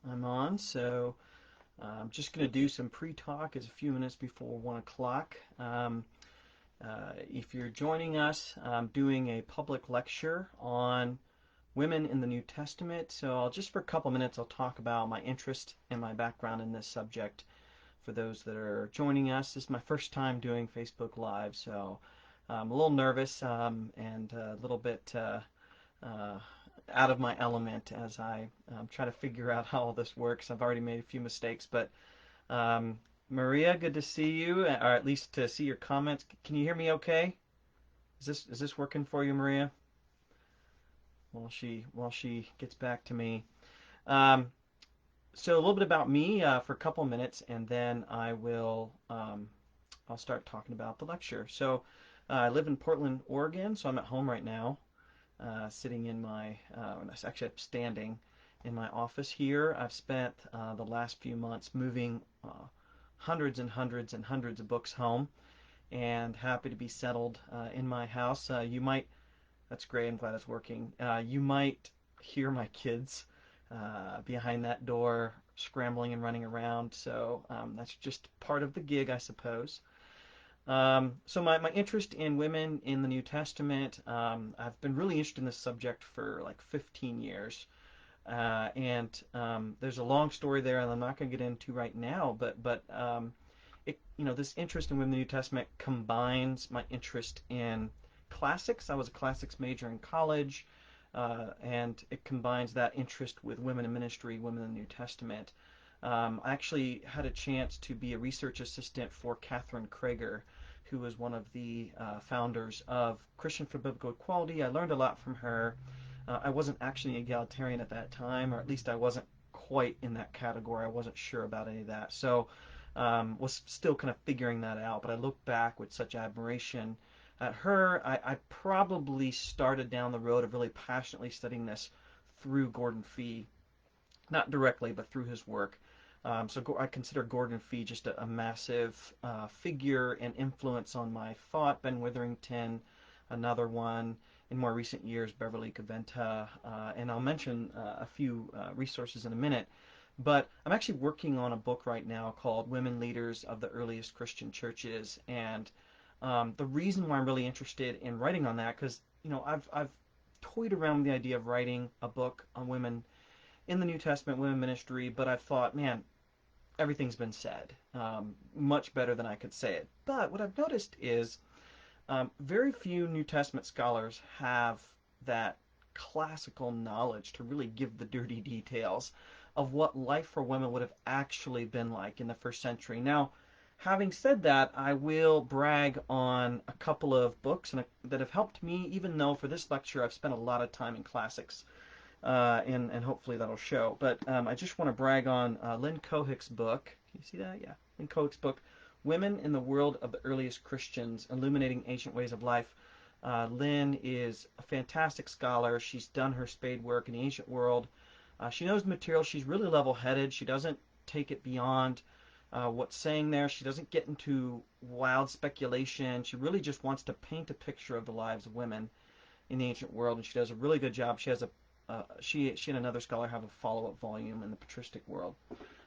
I'm on. So I'm just going to do some pre-talk. It's a few minutes before 1 o'clock. If you're joining us, I'm doing a public lecture on women in the New Testament. So for a couple minutes, I'll talk about my interest and my background in this subject. For those that are joining us, this is my first time doing Facebook Live, so I'm a little nervous and a little bit uh, out of my element as I try to figure out how all this works. I've already made a few mistakes, but um, Maria, good to see you, or at least to see your comments. Can you hear me okay? Is this working for you, Maria? While she gets back to me. Um, so a little bit about me for a couple minutes, and then I'll start talking about the lecture. So I live in Portland, Oregon, so I'm at home right now, sitting in my, actually I'm standing in my office here. I've spent the last few months moving hundreds and hundreds and hundreds of books home, and happy to be settled in my house. That's great, I'm glad it's working. You might hear my kids behind that door scrambling and running around, so that's just part of the gig, I suppose. So my interest in women in the New Testament, I've been really interested in this subject for like 15 years. And there's a long story there, and I'm not going to get into right now. But this interest in women in the New Testament combines my interest in classics. I was a classics major in college, and it combines that interest with women in ministry, women in the New Testament. I actually had a chance to be a research assistant for Catherine Krager, who was one of the founders of Christian for Biblical Equality. I learned a lot from her. I wasn't actually an egalitarian at that time, or at least I wasn't quite in that category. I wasn't sure about any of that. So was still kind of figuring that out. But I look back with such admiration at her. I probably started down the road of really passionately studying this through Gordon Fee, not directly, but through his work. So I consider Gordon Fee just a massive figure and influence on my thought. Ben Witherington, another one. In more recent years, Beverly Caventa, and I'll mention a few resources in a minute. But I'm actually working on a book right now called Women Leaders of the Earliest Christian Churches, and the reason why I'm really interested in writing on that, because I've toyed around with the idea of writing a book on women in the New Testament, women ministry, but I've thought, man, everything's been said much better than I could say it. But what I've noticed is very few New Testament scholars have that classical knowledge to really give the dirty details of what life for women would have actually been like in the first century. Now, having said that, I will brag on a couple of books that have helped me, even though for this lecture I've spent a lot of time in classics, and hopefully that'll show. But I just want to brag on Lynn Cohick's book. Can you see that? Yeah. Lynn Cohick's book, Women in the World of the Earliest Christians, Illuminating Ancient Ways of Life. Lynn is a fantastic scholar. She's done her spade work in the ancient world. She knows the material. She's really level-headed. She doesn't take it beyond what's saying there. She doesn't get into wild speculation. She really just wants to paint a picture of the lives of women in the ancient world, and she does a really good job. She and another scholar have a follow-up volume in the patristic world.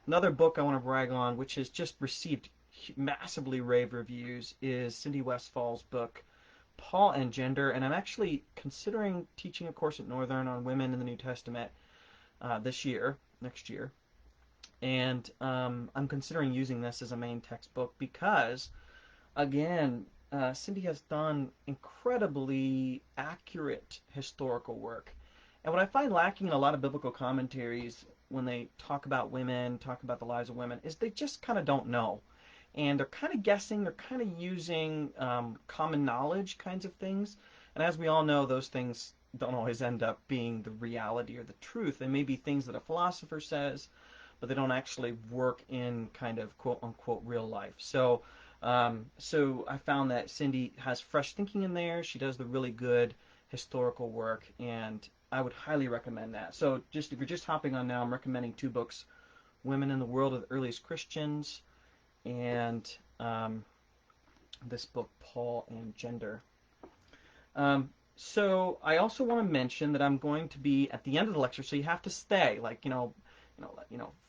Another book I want to brag on, which has just received massively rave reviews, is Cindy Westfall's book, Paul and Gender, and I'm actually considering teaching a course at Northern on women in the New Testament next year, and I'm considering using this as a main textbook because, again, Cindy has done incredibly accurate historical work. And what I find lacking in a lot of biblical commentaries when they talk about women, talk about the lives of women, is they just kind of don't know. And they're kind of guessing, they're kind of using common knowledge kinds of things. And as we all know, those things don't always end up being the reality or the truth. They may be things that a philosopher says, but they don't actually work in kind of quote unquote real life. So I found that Cindy has fresh thinking in there. She does the really good historical work, and I would highly recommend that. So if you're just hopping on now, I'm recommending two books: Women in the World of the Earliest Christians, and this book, Paul and Gender. So I also want to mention that I'm going to be at the end of the lecture, so you have to stay.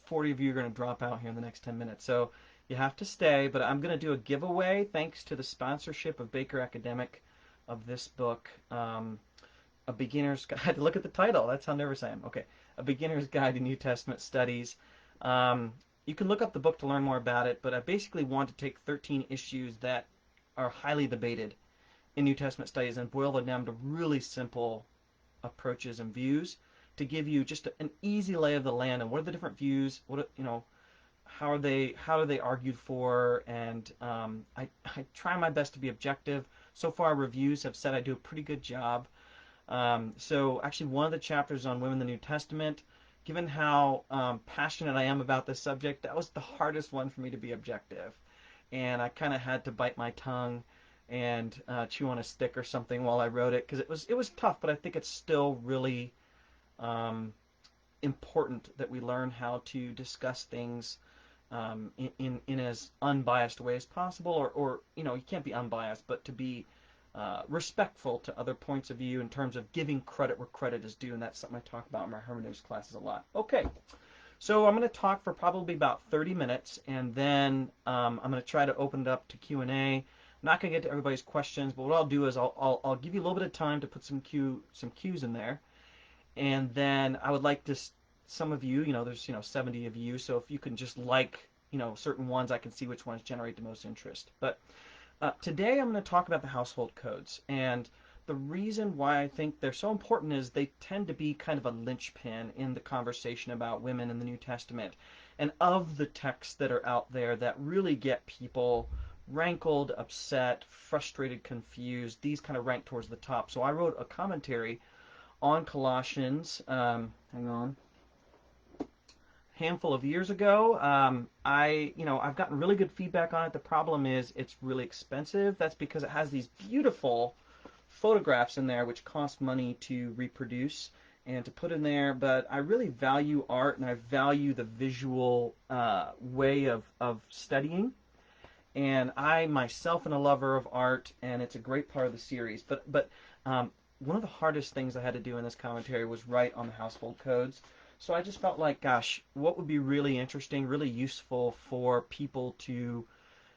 40 of you are going to drop out here in the next 10 minutes. So you have to stay, but I'm going to do a giveaway thanks to the sponsorship of Baker Academic of this book, A Beginner's Guide. Look at the title. That's how nervous I am. Okay. A Beginner's Guide to New Testament Studies. You can look up the book to learn more about it, but I basically want to take 13 issues that are highly debated in New Testament studies and boil them down to really simple approaches and views to give you just an easy lay of the land and what are the different views, how are they argued for, and I try my best to be objective. So far, reviews have said I do a pretty good job. So actually, one of the chapters on women in the New Testament, given how passionate I am about this subject, that was the hardest one for me to be objective, and I kind of had to bite my tongue and chew on a stick or something while I wrote it because it was tough, but I think it's still really important that we learn how to discuss things in as unbiased way as possible, or you can't be unbiased, but to be respectful to other points of view in terms of giving credit where credit is due, and that's something I talk about in my hermeneutics classes a lot. Okay, so I'm going to talk for probably about 30 minutes, and then I'm going to try to open it up to Q&A. I'm not going to get to everybody's questions, but what I'll do is I'll give you a little bit of time to put some cues in there, and then I would like to some of you, there's 70 of you, so if you can just certain ones, I can see which ones generate the most interest. But today I'm going to talk about the household codes, and the reason why I think they're so important is they tend to be kind of a linchpin in the conversation about women in the New Testament, and of the texts that are out there that really get people rankled, upset, frustrated, confused. These kind of rank towards the top. So I wrote a commentary on Colossians. Hang on. Handful of years ago. I've gotten really good feedback on it. The problem is it's really expensive. That's because it has these beautiful photographs in there which cost money to reproduce and to put in there, but I really value art and I value the visual way of studying, and I myself am a lover of art, and it's a great part of the series. But one of the hardest things I had to do in this commentary was write on the household codes. So I just felt like, gosh, what would be really interesting, really useful for people to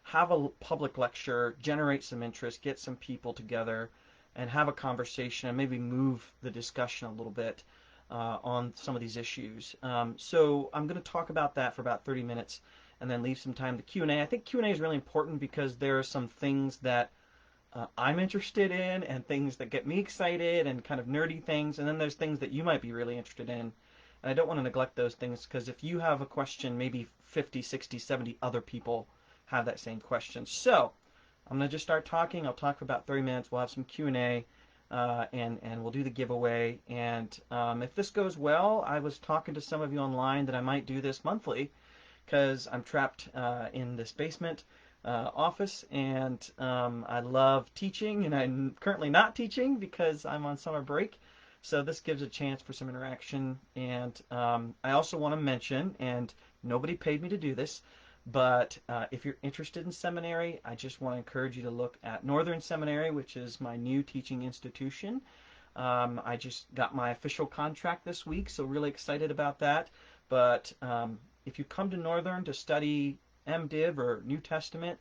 have a public lecture, generate some interest, get some people together, and have a conversation, and maybe move the discussion a little bit on some of these issues. So I'm going to talk about that for about 30 minutes, and then leave some time to Q&A. I think Q&A is really important because there are some things that I'm interested in, and things that get me excited, and kind of nerdy things, and then there's things that you might be really interested in. And I don't want to neglect those things, because if you have a question, maybe 50, 60, 70 other people have that same question. So I'm going to just start talking. I'll talk for about 30 minutes. We'll have some Q&A, and we'll do the giveaway. And if this goes well, I was talking to some of you online that I might do this monthly, because I'm trapped in this basement office, and I love teaching, and I'm currently not teaching because I'm on summer break. So this gives a chance for some interaction. And I also want to mention, and nobody paid me to do this, but if you're interested in seminary, I just want to encourage you to look at Northern Seminary, which is my new teaching institution. I just got my official contract this week, so really excited about that. But if you come to Northern to study MDiv or New Testament,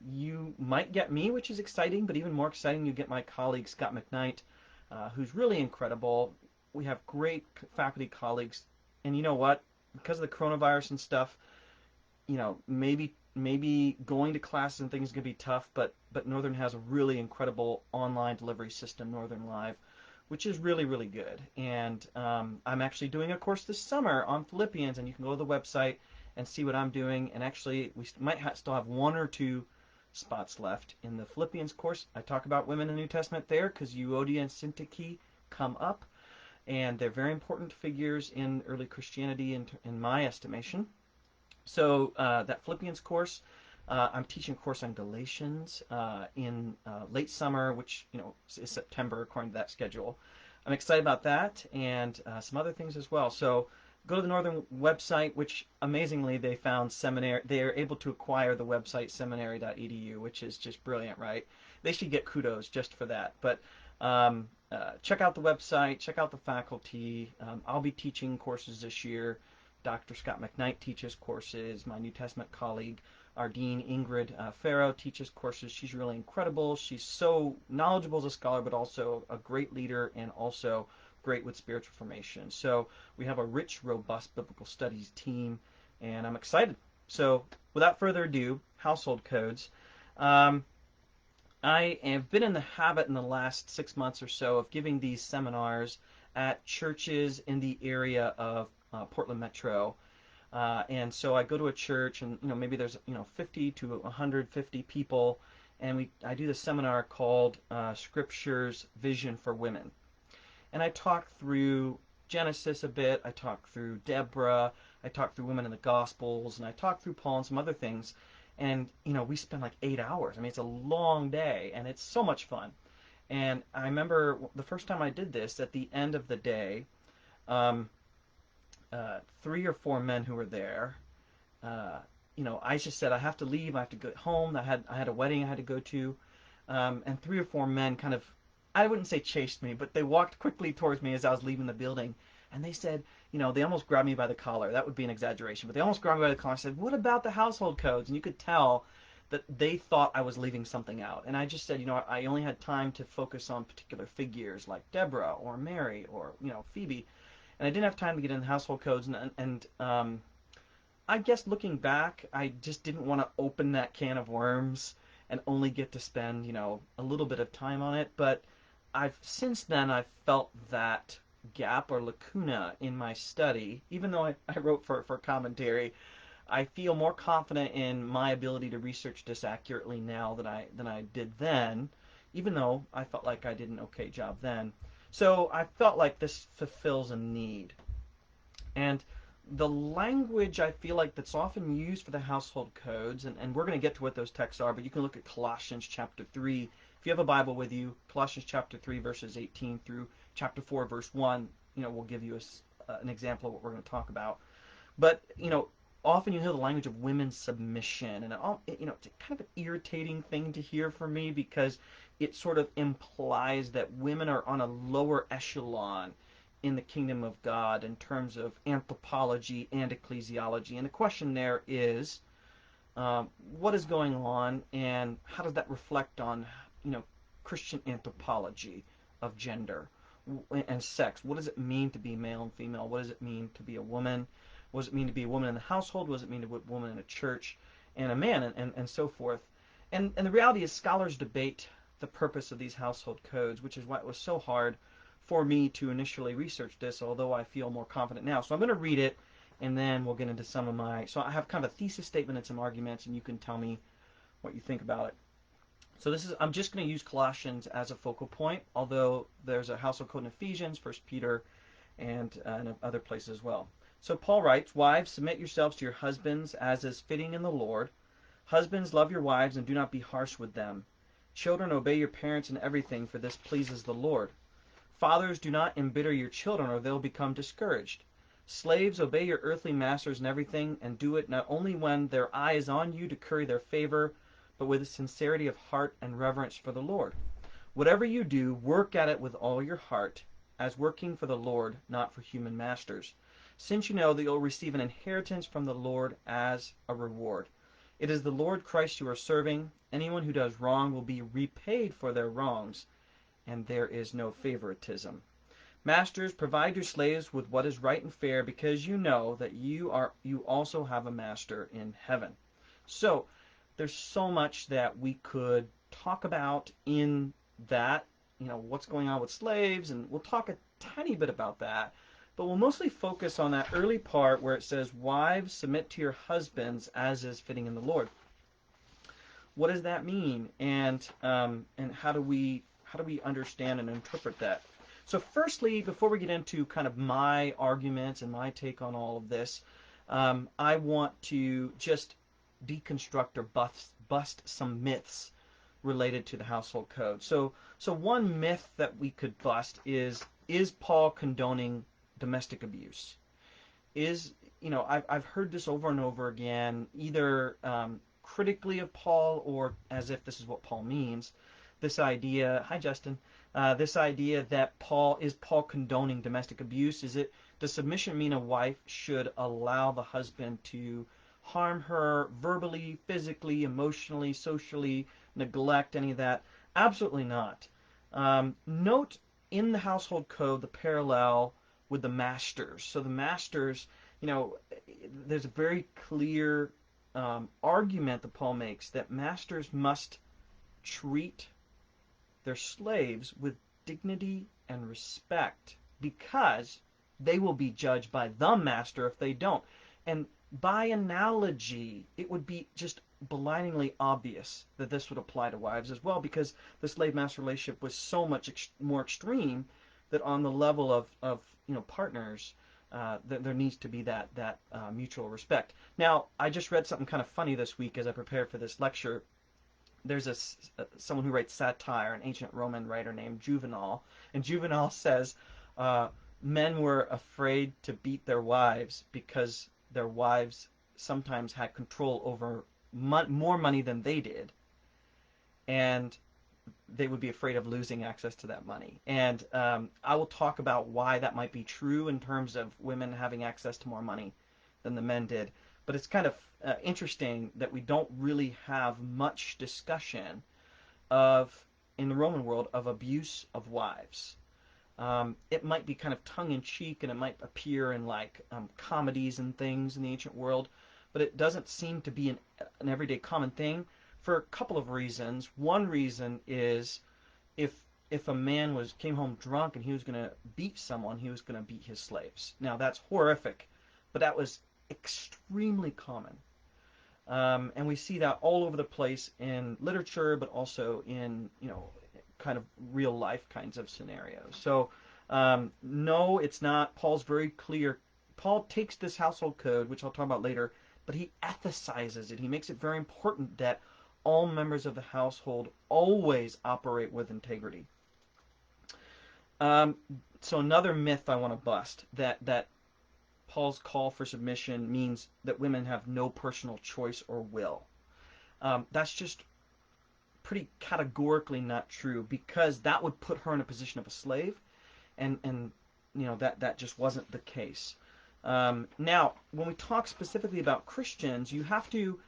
you might get me, which is exciting, but even more exciting, you get my colleague Scott McKnight, who's really incredible. We have great faculty colleagues, and you know what? Because of the coronavirus and stuff, maybe going to classes and things is going to be tough, but Northern has a really incredible online delivery system, Northern Live, which is really, really good. And I'm actually doing a course this summer on Philippians, and you can go to the website and see what I'm doing. And actually, we might still have one or two spots left in the Philippians course. I talk about women in the New Testament there because Euodia and Syntyche come up, and they're very important figures in early Christianity in my estimation. So that Philippians course, I'm teaching a course on Galatians in late summer, which is September according to that schedule. I'm excited about that, and some other things as well. So go to the Northern website, which amazingly they found seminary. They are able to acquire the website seminary.edu, which is just brilliant, right? They should get kudos just for that. But check out the website, check out the faculty. I'll be teaching courses this year. Dr. Scott McKnight teaches courses. My New Testament colleague, our dean, Ingrid Farrow, teaches courses. She's really incredible. She's so knowledgeable as a scholar, but also a great leader and also great with spiritual formation. So we have a rich, robust biblical studies team, and I'm excited. So without further ado, household codes. I have been in the habit in the last 6 months or so of giving these seminars at churches in the area of Portland Metro. And so I go to a church and maybe there's 50 to 150 people, and I do this seminar called Scripture's Vision for Women. And I talk through Genesis a bit, I talk through Deborah, I talk through women in the Gospels, and I talk through Paul and some other things. And we spend like 8 hours. I mean, it's a long day, and it's so much fun. And I remember the first time I did this, at the end of the day, 3 or 4 men who were there, I just said, I have to leave, I have to go home. I had a wedding I had to go to, and 3 or 4 men kind of, I wouldn't say chased me, but they walked quickly towards me as I was leaving the building, and they said, they almost grabbed me by the collar. That would be an exaggeration, but they almost grabbed me by the collar and said, what about the household codes? And you could tell that they thought I was leaving something out. And I just said, I only had time to focus on particular figures like Deborah or Mary or, Phoebe. And I didn't have time to get in the household codes. And I guess looking back, I just didn't want to open that can of worms and only get to spend, a little bit of time on it. But since then, I've felt that gap or lacuna in my study. Even though I wrote for commentary, I feel more confident in my ability to research this accurately now than I did then, even though I felt like I did an okay job then. So I felt like this fulfills a need. And the language I feel like that's often used for the household codes, and we're going to get to what those texts are, but you can look at Colossians chapter 3. If you have a Bible with you, Colossians chapter 3, verses 18 through chapter 4, verse 1, will give you an example of what we're going to talk about. But, often you hear the language of women's submission, and it's kind of an irritating thing to hear for me because it sort of implies that women are on a lower echelon in the kingdom of God in terms of anthropology and ecclesiology. And the question there is, what is going on, and how does that reflect on, Christian anthropology of gender and sex? What does it mean to be male and female? What does it mean to be a woman? What does it mean to be a woman in the household? What does it mean to be a woman in a church and a man, and so forth? And the reality is scholars debate the purpose of these household codes, which is why it was so hard for me to initially research this, although I feel more confident now. So I'm going to read it, and then we'll get into some of so I have kind of a thesis statement and some arguments, and you can tell me what you think about it. So I'm just going to use Colossians as a focal point, although there's a household code in Ephesians, 1 Peter, and in other places as well. So Paul writes, wives, submit yourselves to your husbands as is fitting in the Lord. Husbands, love your wives and do not be harsh with them. Children, obey your parents in everything, for this pleases the Lord. Fathers, do not embitter your children, or they'll become discouraged. Slaves, obey your earthly masters in everything, and do it not only when their eye is on you to curry their favor, but with sincerity of heart and reverence for the Lord. Whatever you do, work at it with all your heart, as working for the Lord, not for human masters, since you know that you'll receive an inheritance from the Lord as a reward. It is the Lord Christ you are serving. Anyone who does wrong will be repaid for their wrongs, and there is no favoritism. Masters, provide your slaves with what is right and fair, because you know that you also have a master in heaven. So there's so much that we could talk about in that, what's going on with slaves, and we'll talk a tiny bit about that. But we'll mostly focus on that early part where it says, wives, submit to your husbands as is fitting in the Lord. What does that mean? And how do we understand and interpret that? So firstly, before we get into kind of my arguments and my take on all of this, I want to just deconstruct or bust some myths related to the household code. So one myth that we could bust is Paul condoning domestic abuse? I've heard this over and over again, either critically of Paul or as if this is what Paul means, this idea. Hi, Justin. This idea that Paul condoning domestic abuse? Does submission mean a wife should allow the husband to harm her verbally, physically, emotionally, socially, neglect any of that? Absolutely not. Note in the household code the parallel with the masters. So the masters, there's a very clear argument that Paul makes that masters must treat their slaves with dignity and respect because they will be judged by the master if they don't. And by analogy, it would be just blindingly obvious that this would apply to wives as well, because the slave-master relationship was so much more extreme that on the level of partners, there needs to be that mutual respect. Now, I just read something kind of funny this week as I prepared for this lecture. There's someone who writes satire, an ancient Roman writer named Juvenal, and Juvenal says men were afraid to beat their wives because their wives sometimes had control over more money than they did, and they would be afraid of losing access to that money. And I will talk about why that might be true in terms of women having access to more money than the men did. But it's kind of interesting that we don't really have much discussion in the Roman world, of abuse of wives. It might be kind of tongue-in-cheek, and it might appear in comedies and things in the ancient world, but it doesn't seem to be an everyday common thing for a couple of reasons. One reason is if a man came home drunk and he was going to beat someone, he was going to beat his slaves. Now, that's horrific, but that was extremely common. And we see that all over the place in literature, but also in, kind of real life kinds of scenarios. So, no, it's not. Paul's very clear. Paul takes this household code, which I'll talk about later, but he ethicizes it. He makes it very important that all members of the household always operate with integrity. So another myth I want to bust, that Paul's call for submission means that women have no personal choice or will. That's just pretty categorically not true, because that would put her in a position of a slave, and that just wasn't the case. Now, when we talk specifically about Christians, you have to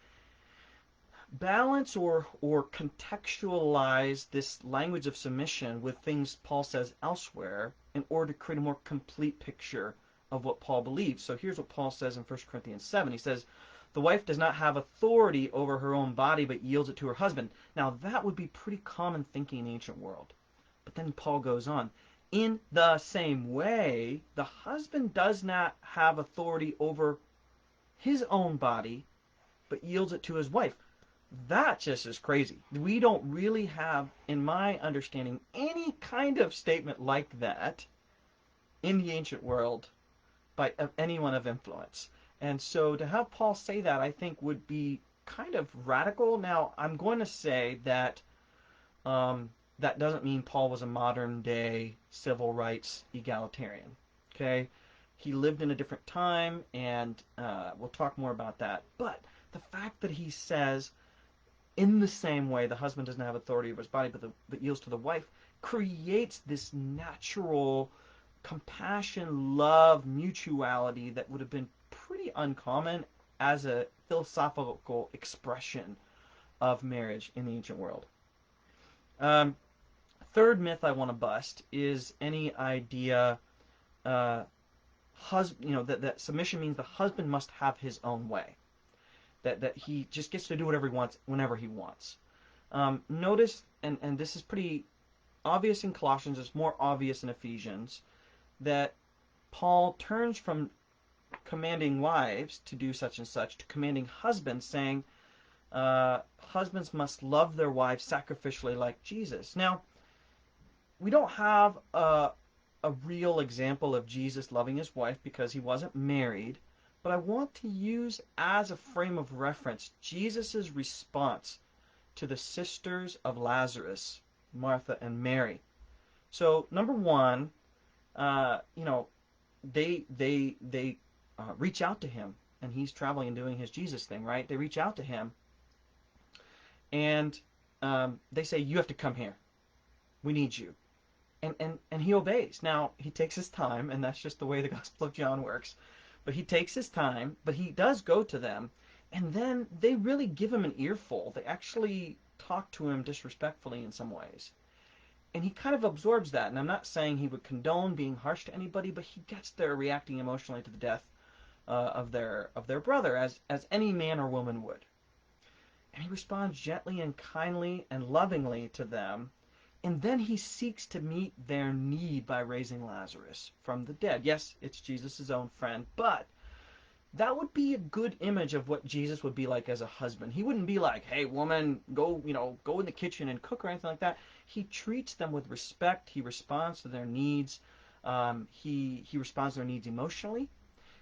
balance or contextualize this language of submission with things Paul says elsewhere in order to create a more complete picture of what Paul believes. So here's what Paul says in 1 Corinthians 7. He says, the wife does not have authority over her own body, but yields it to her husband. Now, that would be pretty common thinking in the ancient world. But then Paul goes on. In the same way, the husband does not have authority over his own body, but yields it to his wife. That just is crazy. We don't really have, in my understanding, any kind of statement like that in the ancient world by anyone of influence. And so to have Paul say that, I think, would be kind of radical. Now, I'm going to say that that doesn't mean Paul was a modern-day civil rights egalitarian. Okay? He lived in a different time, and we'll talk more about that. But the fact that he says, in the same way, the husband doesn't have authority over his body, but yields to the wife, creates this natural compassion, love, mutuality that would have been pretty uncommon as a philosophical expression of marriage in the ancient world. Third myth I want to bust is any idea that submission means the husband must have his own way. That he just gets to do whatever he wants whenever he wants. Notice, and this is pretty obvious in Colossians, it's more obvious in Ephesians, that Paul turns from commanding wives to do such and such to commanding husbands, saying husbands must love their wives sacrificially like Jesus. Now, we don't have a real example of Jesus loving his wife because he wasn't married, but I want to use as a frame of reference Jesus' response to the sisters of Lazarus, Martha and Mary. So, number one, they reach out to him, and he's traveling and doing his Jesus thing, right? They reach out to him, and they say, you have to come here. We need you. And he obeys. Now, he takes his time, and that's just the way the Gospel of John works. But he takes his time, but he does go to them, and then they really give him an earful. They actually talk to him disrespectfully in some ways. And he kind of absorbs that. And I'm not saying he would condone being harsh to anybody, but he gets there reacting emotionally to the death of their brother, as any man or woman would. And he responds gently and kindly and lovingly to them. And then he seeks to meet their need by raising Lazarus from the dead. Yes, it's Jesus' own friend, but that would be a good image of what Jesus would be like as a husband. He wouldn't be like, hey, woman, go in the kitchen and cook or anything like that. He treats them with respect. He responds to their needs. He responds to their needs emotionally.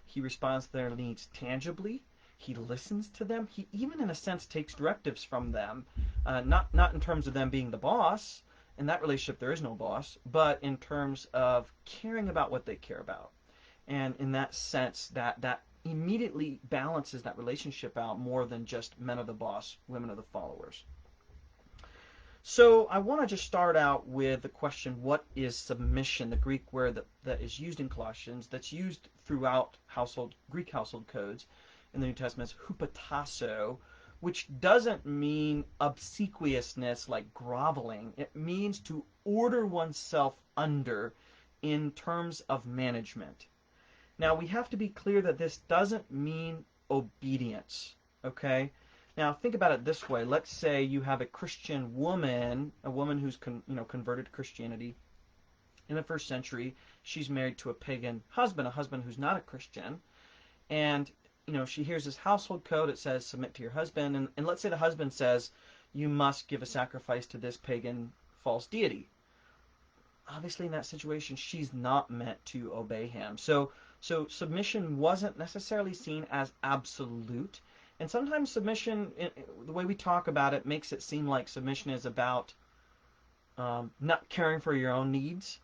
He responds to their needs tangibly. He listens to them. He even, in a sense, takes directives from them, not in terms of them being the boss. In that relationship, there is no boss, but in terms of caring about what they care about. And in that sense, that immediately balances that relationship out more than just men are the boss, women are the followers. So I want to just start out with the question, what is submission? The Greek word that is used in Colossians, that's used throughout Greek household codes in the New Testament, is hupotasso, which doesn't mean obsequiousness like groveling. It means to order oneself under in terms of management. Now, we have to be clear that this doesn't mean obedience, okay? Now, think about it this way. Let's say you have a Christian woman, a woman who's converted to Christianity in the first century. She's married to a pagan husband, a husband who's not a Christian, and she hears this household code. It says submit to your husband, and let's say the husband says you must give a sacrifice to this pagan false deity. Obviously, in that situation, she's not meant to obey him. So submission wasn't necessarily seen as absolute. And sometimes submission, the way we talk about it, makes it seem like submission is about not caring for your own needs.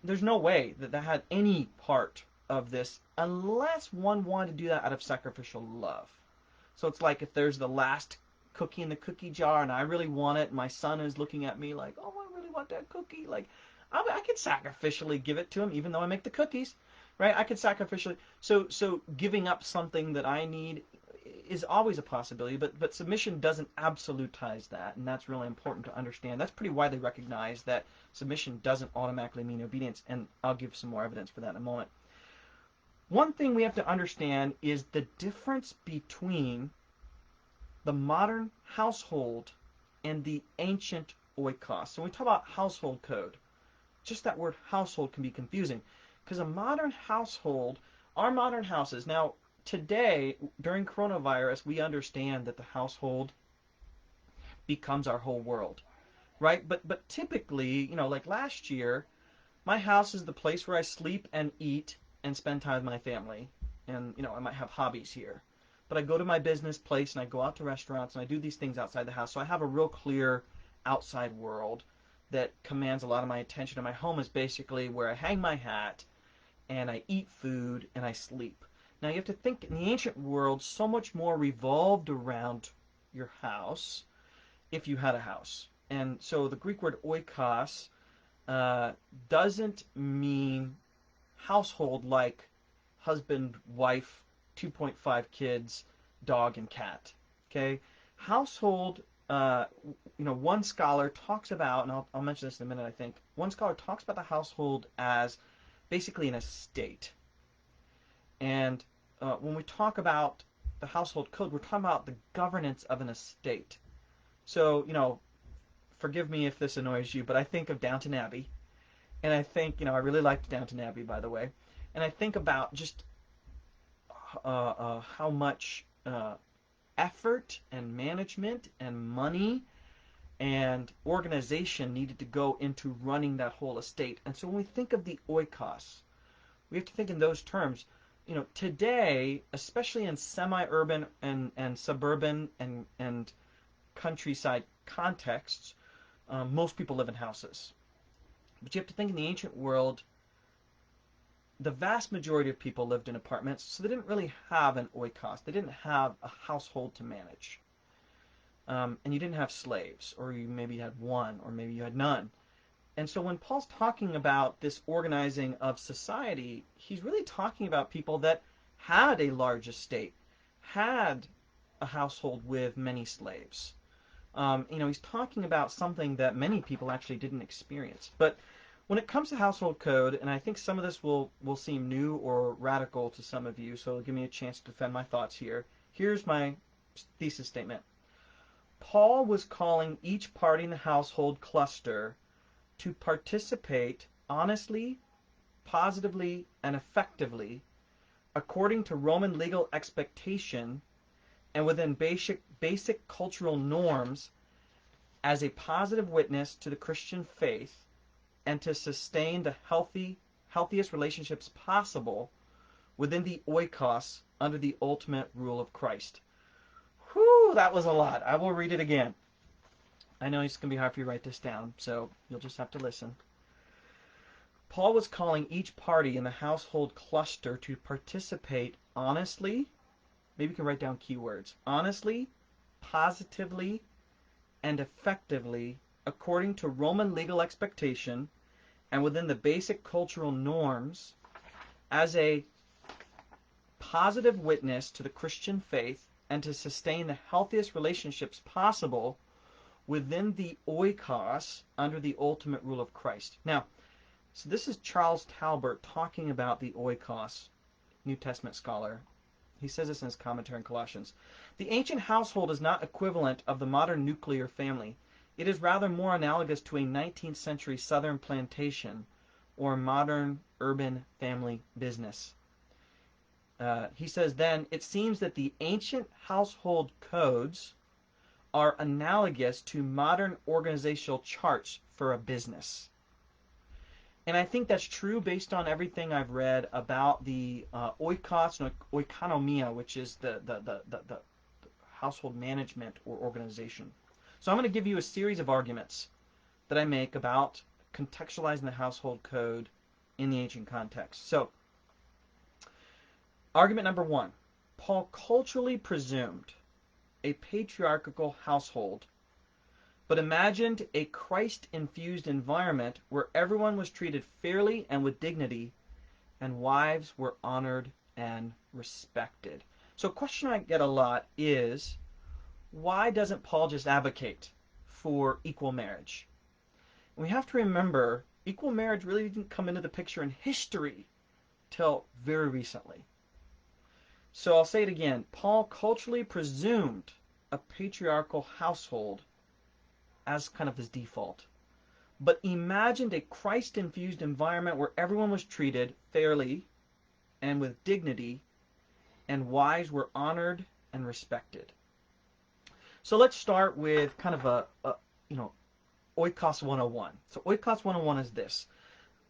There's no way that had any part of this unless one wanted to do that out of sacrificial love. So it's like if there's the last cookie in the cookie jar and I really want it, and my son is looking at me like, oh, I really want that cookie. Like, I could sacrificially give it to him, even though I make the cookies, right? I could sacrificially. So giving up something that I need is always a possibility, but submission doesn't absolutize that, and that's really important to understand. That's pretty widely recognized that submission doesn't automatically mean obedience, and I'll give some more evidence for that in a moment. One thing we have to understand is the difference between the modern household and the ancient oikos. So when we talk about household code, just that word household can be confusing, because a modern household, our modern houses, now today, during coronavirus, we understand that the household becomes our whole world, right? But typically, like last year, my house is the place where I sleep and eat and spend time with my family. And, I might have hobbies here. But I go to my business place and I go out to restaurants and I do these things outside the house. So I have a real clear outside world that commands a lot of my attention. And my home is basically where I hang my hat and I eat food and I sleep. Now you have to think, in the ancient world, so much more revolved around your house if you had a house. And so the Greek word oikos doesn't mean household like husband, wife, 2.5 kids, dog, and cat. Okay? Household, one scholar talks about, and I'll mention this in a minute, I think, one scholar talks about the household as basically an estate. And when we talk about the household code, we're talking about the governance of an estate. So, forgive me if this annoys you, but I think of Downton Abbey. And I think, I really liked Downton Abbey, by the way. And I think about just how much effort and management and money and organization needed to go into running that whole estate. And so when we think of the oikos, we have to think in those terms. Today, especially in semi-urban and suburban and countryside contexts, most people live in houses. But you have to think in the ancient world, the vast majority of people lived in apartments, so they didn't really have an oikos. They didn't have a household to manage. and you didn't have slaves, or you maybe had one, or maybe you had none. And so when Paul's talking about this organizing of society, he's really talking about people that had a large estate, had a household with many slaves. He's talking about something that many people actually didn't experience. But when it comes to household code, and I think some of this will seem new or radical to some of you, so give me a chance to defend my thoughts here. Here's my thesis statement. Paul was calling each party in the household cluster to participate honestly, positively, and effectively according to Roman legal expectation and within basic cultural norms as a positive witness to the Christian faith and to sustain the healthiest relationships possible within the oikos under the ultimate rule of Christ. Whew, that was a lot. I will read it again. I know it's going to be hard for you to write this down, so you'll just have to listen. Paul was calling each party in the household cluster to participate honestly, maybe you can write down keywords, honestly, positively, and effectively according to Roman legal expectation and within the basic cultural norms as a positive witness to the Christian faith and to sustain the healthiest relationships possible within the oikos under the ultimate rule of Christ. Now, so this is Charles Talbert talking about the oikos, New Testament scholar. He says this in his commentary on Colossians. The ancient household is not equivalent of the modern nuclear family. It is rather more analogous to a 19th century southern plantation or modern urban family business. He says then, it seems that the ancient household codes are analogous to modern organizational charts for a business. And I think that's true based on everything I've read about the oikos and oikonomia, which is the household management or organization. So I'm going to give you a series of arguments that I make about contextualizing the household code in the ancient context. So, argument number one, Paul culturally presumed a patriarchal household, but imagined a Christ-infused environment where everyone was treated fairly and with dignity, and wives were honored and respected. So a question I get a lot is, why doesn't Paul just advocate for equal marriage? And we have to remember, equal marriage really didn't come into the picture in history till very recently. So I'll say it again. Paul culturally presumed a patriarchal household as kind of his default, but imagined a Christ-infused environment where everyone was treated fairly and with dignity, and wives were honored and respected. So let's start with kind of a Oikos 101. So Oikos 101 is this.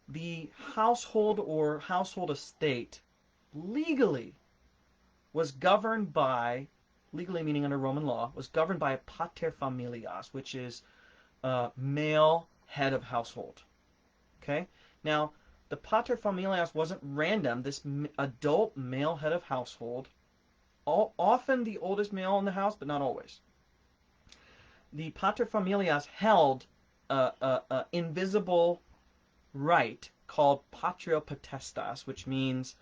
The household or household estate legally was governed by, legally meaning under Roman law, was governed by a paterfamilias, which is a male head of household. Okay? Now, the paterfamilias wasn't random. This adult male head of household, often the oldest male in the house, but not always. The paterfamilias held an invisible right called patria potestas, which means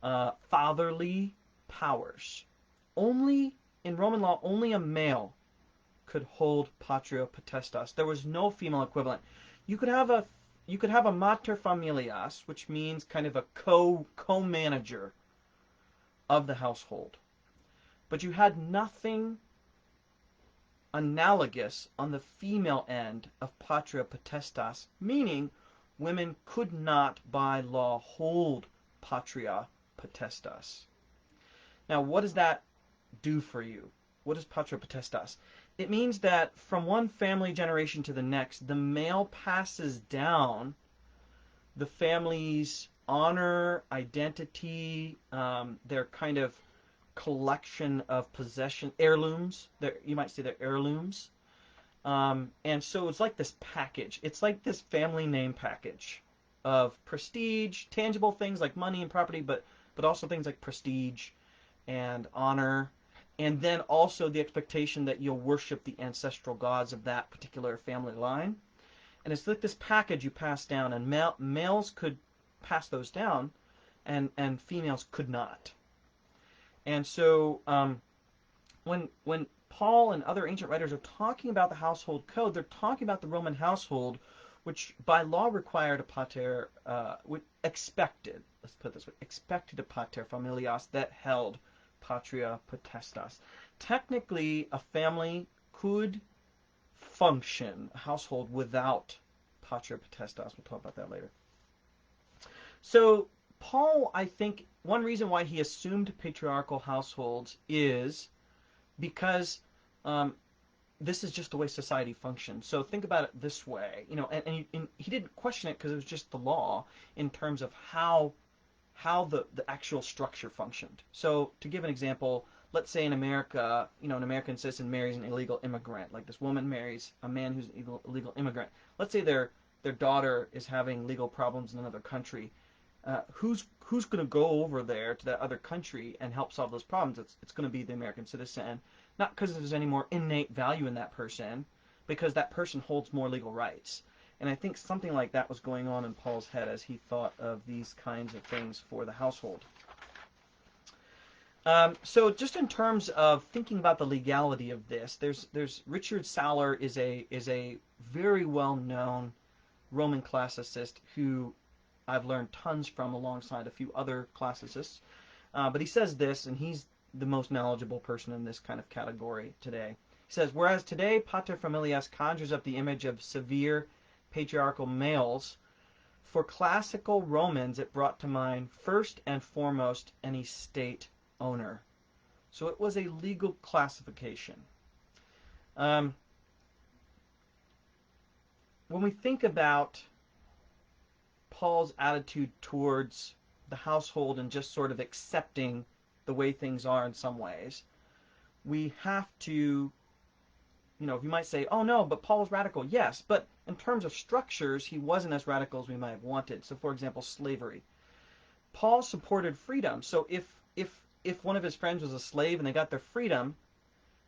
fatherly powers. Only in Roman law, only a male could hold patria potestas. There was no female equivalent. You could have a mater familias, which means kind of a co-manager of the household. But you had nothing analogous on the female end of patria potestas, meaning women could not by law hold patria potestas. Now, what does that do for you? What is patria potestas? It means that from one family generation to the next, the male passes down the family's honor, identity, their kind of collection of possession, heirlooms. You might say they're heirlooms. And so it's like this package. It's like this family name package of prestige, tangible things like money and property, but also things like prestige and honor and then also the expectation that you'll worship the ancestral gods of that particular family line. And it's like this package you pass down, and males could pass those down, and females could not. And so when Paul and other ancient writers are talking about the household code, they're talking about the Roman household, which by law required a pater, expected, let's put it this way, expected a pater familias that held patria potestas. Technically, a family could function, a household, without patria potestas. We'll talk about that later. So Paul, I think, one reason why he assumed patriarchal households is because this is just the way society functions. So think about it this way, and he didn't question it because it was just the law in terms of how the actual structure functioned. So to give an example, let's say in America, an American citizen marries an illegal immigrant. Like this woman marries a man who's an illegal immigrant. Let's say their daughter is having legal problems in another country. Who's going to go over there to that other country and help solve those problems? It's going to be the American citizen, not because there's any more innate value in that person, because that person holds more legal rights. And I think something like that was going on in Paul's head as he thought of these kinds of things for the household. So just in terms of thinking about the legality of this, there's Richard Saller is a very well known Roman classicist who I've learned tons from alongside a few other classicists. But he says this, and he's the most knowledgeable person in this kind of category today. He says, whereas today paterfamilias conjures up the image of severe patriarchal males, for classical Romans it brought to mind first and foremost an estate owner. So it was a legal classification. When we think about Paul's attitude towards the household and just sort of accepting the way things are in some ways, we have to, you might say, oh no, but Paul was radical. Yes, but in terms of structures, he wasn't as radical as we might have wanted. So for example, slavery. Paul supported freedom. So if one of his friends was a slave and they got their freedom,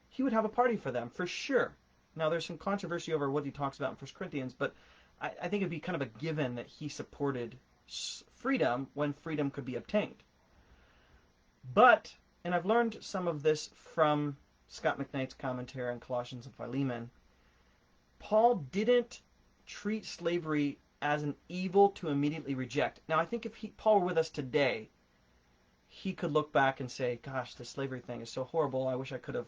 he would have a party for them, for sure. Now there's some controversy over what he talks about in 1 Corinthians, but I think it'd be kind of a given that he supported freedom when freedom could be obtained. But, and I've learned some of this from Scott McKnight's commentary on Colossians and Philemon, Paul didn't treat slavery as an evil to immediately reject. Now I think if Paul were with us today, he could look back and say, gosh, the slavery thing is so horrible, I wish I could have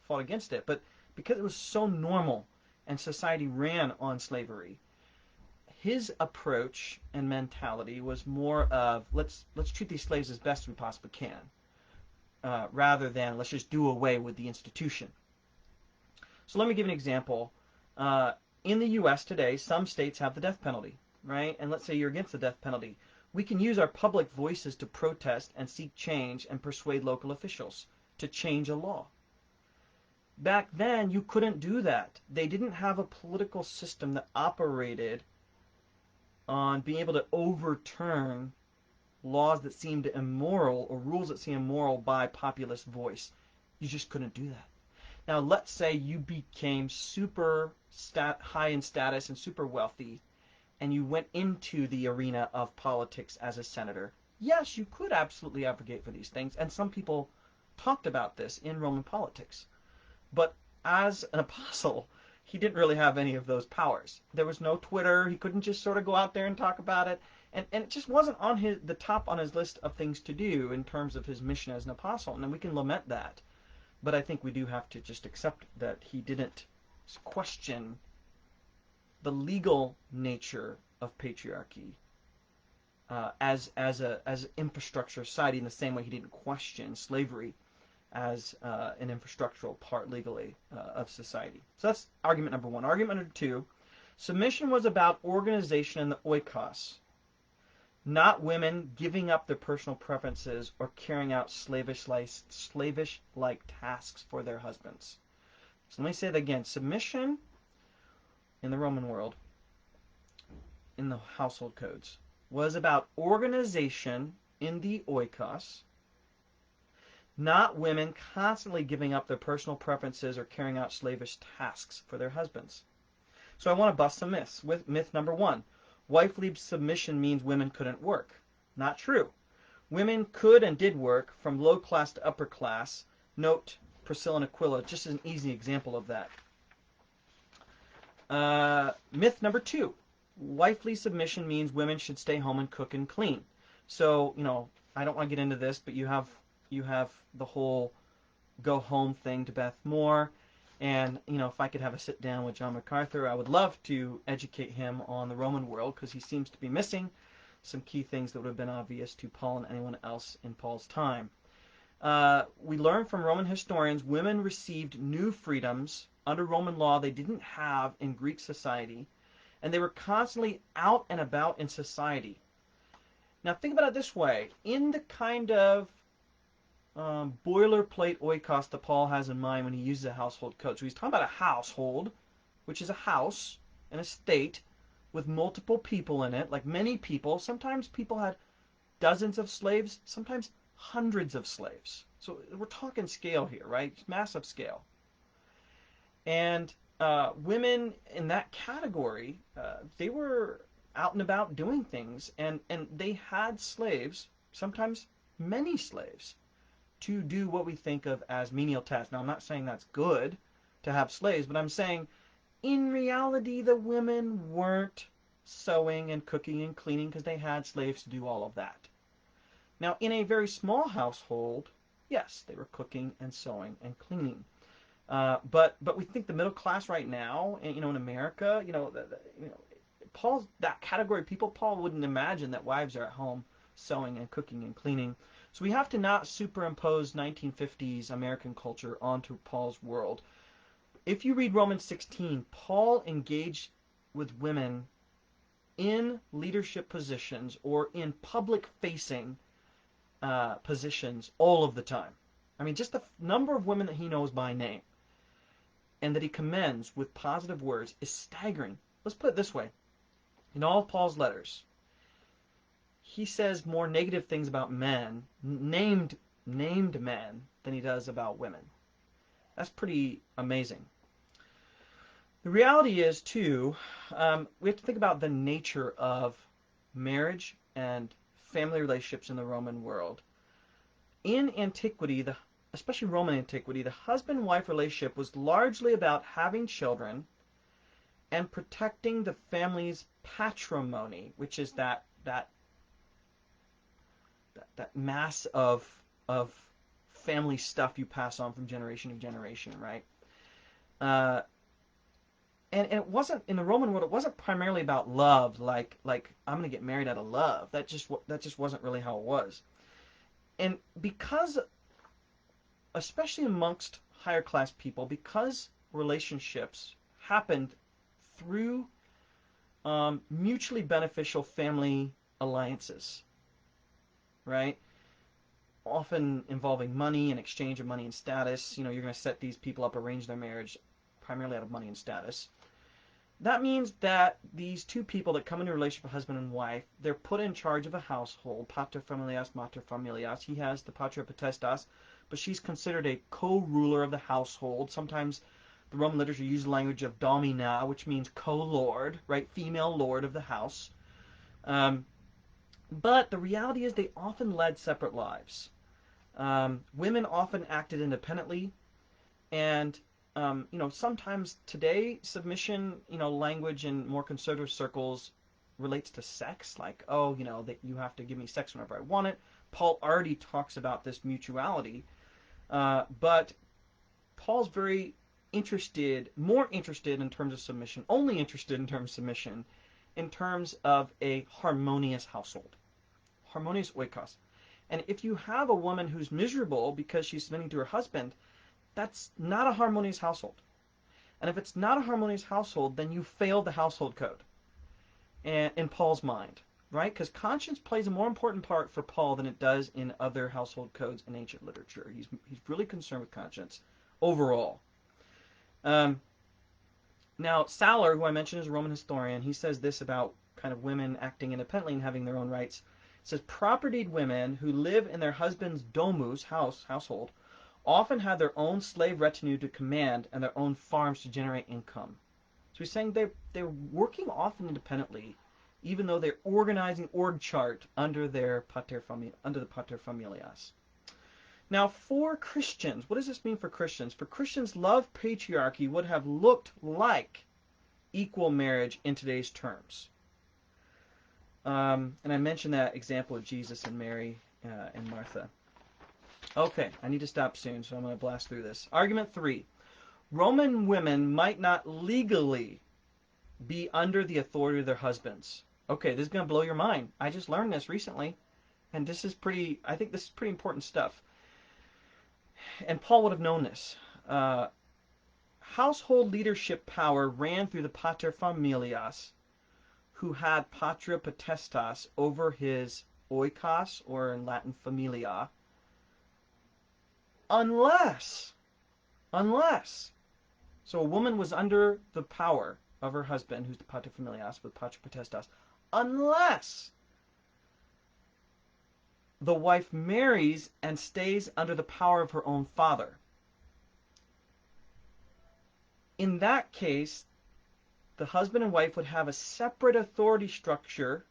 fought against it. But because it was so normal and society ran on slavery, his approach and mentality was more of let's treat these slaves as best we possibly can, rather than let's just do away with the institution. So let me give an example. In the U.S. today, some states have the death penalty, right? And let's say you're against the death penalty. We can use our public voices to protest and seek change and persuade local officials to change a law. Back then, you couldn't do that. They didn't have a political system that operated on being able to overturn laws that seemed immoral or rules that seemed immoral by populist voice. You just couldn't do that. Now, let's say you became super high in status and super wealthy, and you went into the arena of politics as a senator. Yes, you could absolutely advocate for these things, and some people talked about this in Roman politics. But as an apostle, he didn't really have any of those powers. There was no Twitter. He couldn't just sort of go out there and talk about it. And it just wasn't on the top on his list of things to do in terms of his mission as an apostle. And we can lament that. But I think we do have to just accept that he didn't question the legal nature of patriarchy as infrastructure society in the same way he didn't question slavery as an infrastructural part legally of society. So that's argument number one. Argument number two, submission was about organization in the oikos, not women giving up their personal preferences or carrying out slavish-like tasks for their husbands. So let me say that again. Submission in the Roman world, in the household codes, was about organization in the oikos, not women constantly giving up their personal preferences or carrying out slavish tasks for their husbands. So I want to bust some myths. With myth number one, wifely submission means women couldn't work. Not true. Women could and did work from low class to upper class. Note Priscilla and Aquila, just as an easy example of that. Myth number two, wifely submission means women should stay home and cook and clean. So, I don't want to get into this, but you have the whole go home thing to Beth Moore. And, if I could have a sit down with John MacArthur, I would love to educate him on the Roman world, because he seems to be missing some key things that would have been obvious to Paul and anyone else in Paul's time. We learn from Roman historians women received new freedoms under Roman law they didn't have in Greek society, and they were constantly out and about in society. Now think about it this way. In the kind of boilerplate oikos that Paul has in mind when he uses a household code. So he's talking about a household, which is a house, an estate, with multiple people in it, like many people. Sometimes people had dozens of slaves, sometimes hundreds of slaves. So we're talking scale here, right? Massive scale. And women in that category, they were out and about doing things, and they had slaves, sometimes many slaves, to do what we think of as menial tasks. Now, I'm not saying that's good to have slaves, but I'm saying in reality the women weren't sewing and cooking and cleaning because they had slaves to do all of that. Now, in a very small household, yes, they were cooking and sewing and cleaning. But we think the middle class right now, in America, Paul's that category of people. Paul wouldn't imagine that wives are at home sewing and cooking and cleaning. So we have to not superimpose 1950s American culture onto Paul's world. If you read Romans 16, Paul engaged with women in leadership positions or in public-facing positions all of the time. I mean, just the number of women that he knows by name and that he commends with positive words is staggering. Let's put it this way. In all of Paul's letters, he says more negative things about men, named men, than he does about women. That's pretty amazing. The reality is, too, we have to think about the nature of marriage and family relationships in the Roman world. In antiquity, especially Roman antiquity, the husband-wife relationship was largely about having children and protecting the family's patrimony, which is that mass of family stuff you pass on from generation to generation, right? And it wasn't, in the Roman world, it wasn't primarily about love, like I'm going to get married out of love. That just wasn't really how it was. And because, especially amongst higher class people, because relationships happened through mutually beneficial family alliances, right? Often involving money and exchange of money and status. You're going to set these people up, arrange their marriage primarily out of money and status. That means that these two people that come into a relationship with husband and wife, they're put in charge of a household, pater familias, mater familias. He has the patria potestas, but she's considered a co-ruler of the household. Sometimes the Roman literature uses the language of domina, which means co-lord, right? Female lord of the house. But the reality is they often led separate lives. Women often acted independently, and sometimes today submission, language in more conservative circles relates to sex, like, that you have to give me sex whenever I want it. Paul already talks about this mutuality, but Paul's very more interested in terms of submission, only interested in terms of submission, in terms of a harmonious household, harmonious oikos. And if you have a woman who's miserable because she's submitting to her husband, that's not a harmonious household. And if it's not a harmonious household, then you failed the household code in Paul's mind, right? Because conscience plays a more important part for Paul than it does in other household codes in ancient literature. He's really concerned with conscience overall. Now, Saller, who I mentioned is a Roman historian, he says this about kind of women acting independently and having their own rights. It says propertied women who live in their husband's domus, household, often have their own slave retinue to command and their own farms to generate income. So he's saying they're working often independently, even though they're organizing org chart under the pater familias. Now, for Christians, what does this mean for Christians? For Christians, love patriarchy would have looked like equal marriage in today's terms. And I mentioned that example of Jesus and Mary and Martha. Okay, I need to stop soon, so I'm going to blast through this. Argument 3. Roman women might not legally be under the authority of their husbands. Okay, this is going to blow your mind. I just learned this recently, and I think this is pretty important stuff. And Paul would have known this. Household leadership power ran through the pater familias, who had patria potestas over his oikos, or in Latin familia, unless, so a woman was under the power of her husband, who's the pater familias, with patria potestas, unless the wife marries and stays under the power of her own father. In that case, the husband and wife would have a separate authority structure.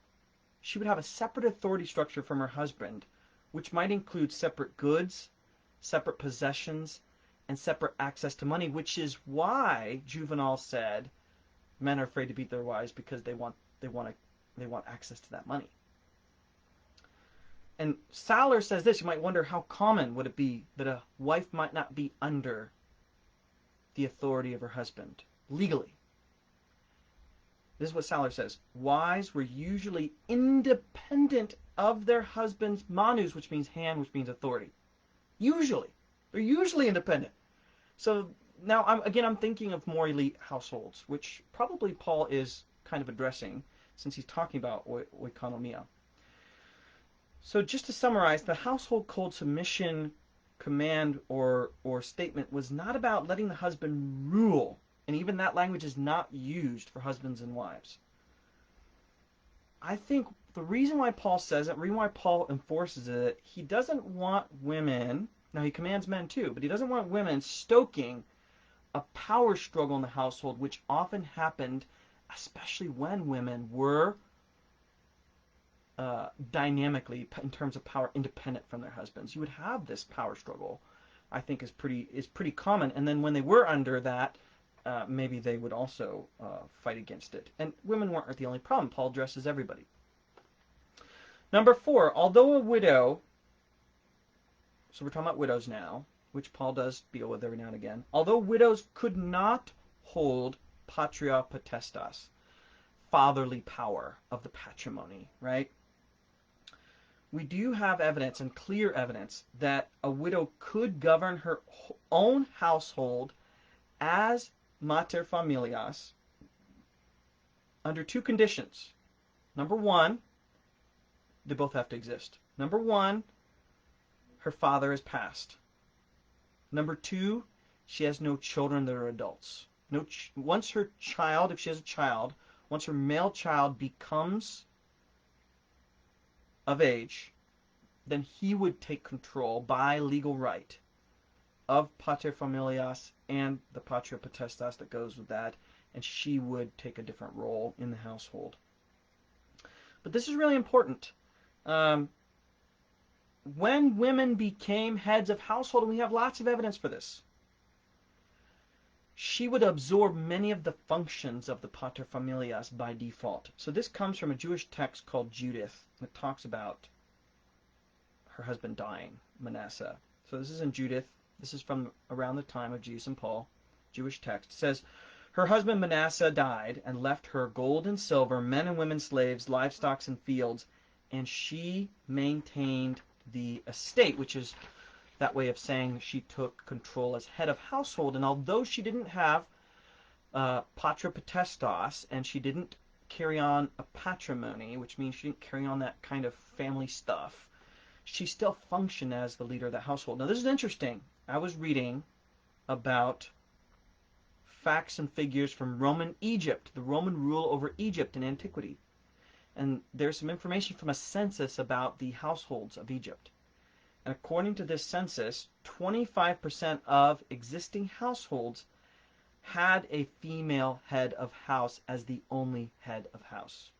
She would have a separate authority structure from her husband, which might include separate goods, separate possessions, and separate access to money, which is why Juvenal said men are afraid to beat their wives, because they want access to that money. And Saller says this. You might wonder, how common would it be that a wife might not be under the authority of her husband legally? This is what Saller says. Wives were usually independent of their husband's manus, which means hand, which means authority. Usually. They're usually independent. So now, I'm thinking of more elite households, which probably Paul is kind of addressing, since he's talking about oikonomia. So just to summarize, the household code submission command or statement was not about letting the husband rule, and even that language is not used for husbands and wives. I think the reason why Paul says it, the reason why Paul enforces it, he doesn't want women, now he commands men too, but he doesn't want women stoking a power struggle in the household, which often happened, especially when women were dynamically, in terms of power, independent from their husbands. You would have this power struggle, I think, is pretty common. And then when they were under that, maybe they would also fight against it. And women weren't the only problem. Paul addresses everybody. Number 4, although a widow, so we're talking about widows now, which Paul does deal with every now and again, although widows could not hold patria potestas, fatherly power of the patrimony, right? We do have evidence, and clear evidence, that a widow could govern her own household as mater familias under 2 conditions. Number 1, they both have to exist. Number 1, her father is passed. Number 2, she has no children that are adults. Once her child, if she has a child, once her male child becomes of age, then he would take control by legal right of pater familias and the patria potestas that goes with that, and she would take a different role in the household. But this is really important. When women became heads of household, and we have lots of evidence for this, she would absorb many of the functions of the pater familias by default. So this comes from a Jewish text called Judith that talks about her husband dying, Manasseh. So this is in Judith. This is from around the time of Jesus and Paul. Jewish text. It says, her husband Manasseh died and left her gold and silver, men and women slaves, livestock and fields, and she maintained the estate, which is that way of saying she took control as head of household. And although she didn't have patria potestas, and she didn't carry on a patrimony, which means she didn't carry on that kind of family stuff, she still functioned as the leader of the household. Now this is interesting. I was reading about facts and figures from Roman Egypt, the Roman rule over Egypt in antiquity. And there's some information from a census about the households of Egypt. And according to this census, 25% of existing households had a female head of house as the only head of house.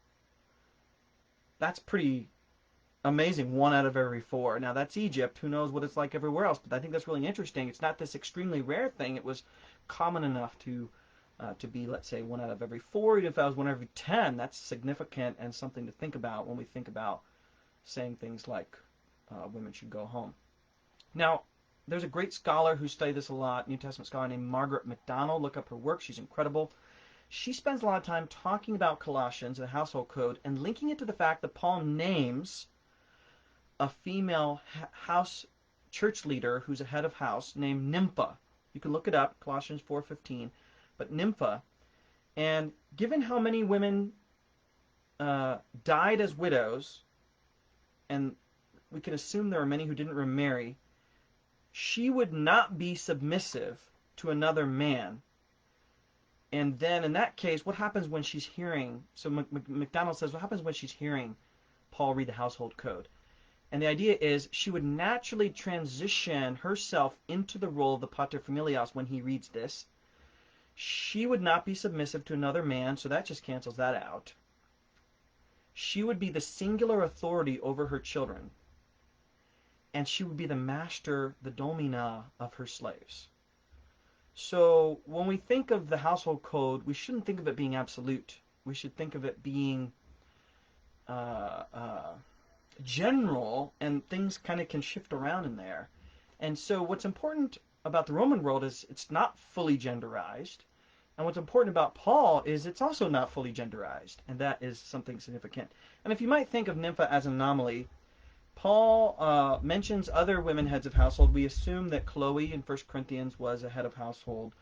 That's pretty amazing. 1 out of every 4. Now that's Egypt. Who knows what it's like everywhere else? But I think that's really interesting. It's not this extremely rare thing. It was common enough to be, let's say, 1 out of every 4. Even if that was 1 out of every 10, that's significant and something to think about when we think about saying things like women should go home. Now, there's a great scholar who studied this a lot, New Testament scholar named Margaret MacDonald. Look up her work. She's incredible. She spends a lot of time talking about Colossians, the household code, and linking it to the fact that Paul names a female house church leader who's a head of house named Nympha. You can look it up, Colossians 4:15. But Nympha, and given how many women died as widows, and we can assume there are many who didn't remarry, she would not be submissive to another man. And then in that case, what happens when she's hearing, so MacDonald says, what happens when she's hearing Paul read the household code? And the idea is she would naturally transition herself into the role of the paterfamilias when he reads this. She would not be submissive to another man, so that just cancels that out. She would be the singular authority over her children. And she would be the master, the domina of her slaves. So when we think of the household code, we shouldn't think of it being absolute. We should think of it being general, and things kind of can shift around in there. And so what's important about the Roman world is it's not fully genderized. And what's important about Paul is it's also not fully genderized. And that is something significant. And if you might think of Nympha as an anomaly, Paul mentions other women heads of household. We assume that Chloe in 1 Corinthians was a head of household.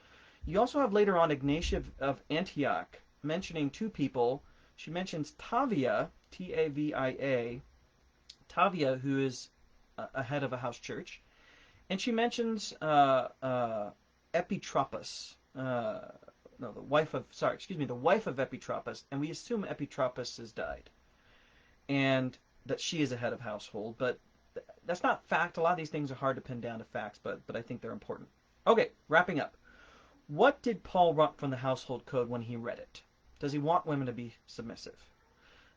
You also have later on Ignatia of Antioch mentioning 2 people. She mentions Tavia, Tavia, Tavia, who is a head of a house church. And she mentions Epitropus, the wife of Epitropus, and we assume Epitropus has died. And that she is a head of household, but that's not fact. A lot of these things are hard to pin down to facts, but I think they're important. Okay, wrapping up. What did Paul want from the household code when he read it? Does he want women to be submissive?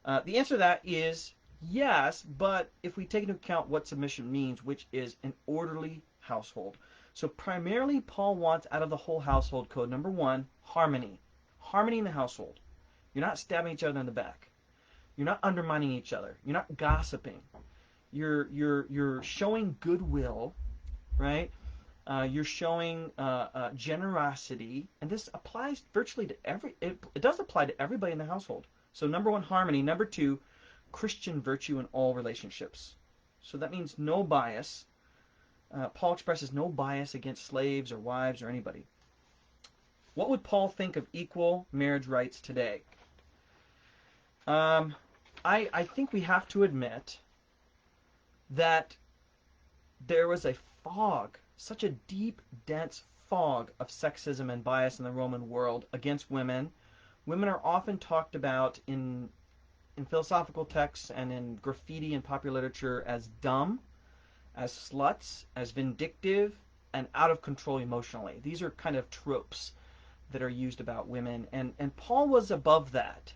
The answer to that is yes, but if we take into account what submission means, which is an orderly household. So primarily Paul wants out of the whole household code, number 1, harmony. Harmony in the household. You're not stabbing each other in the back. You're not undermining each other. You're not gossiping. You're showing goodwill, right? You're showing generosity, and this applies virtually to it does apply to everybody in the household. So number 1, harmony. Number 2, Christian virtue in all relationships. So that means no bias. Paul expresses no bias against slaves or wives or anybody. What would Paul think of equal marriage rights today? I think we have to admit that there was a fog, such a deep, dense fog of sexism and bias in the Roman world against women. Women are often talked about in philosophical texts and in graffiti and popular literature as dumb, as sluts, as vindictive, and out of control emotionally. These are kind of tropes that are used about women, and Paul was above that.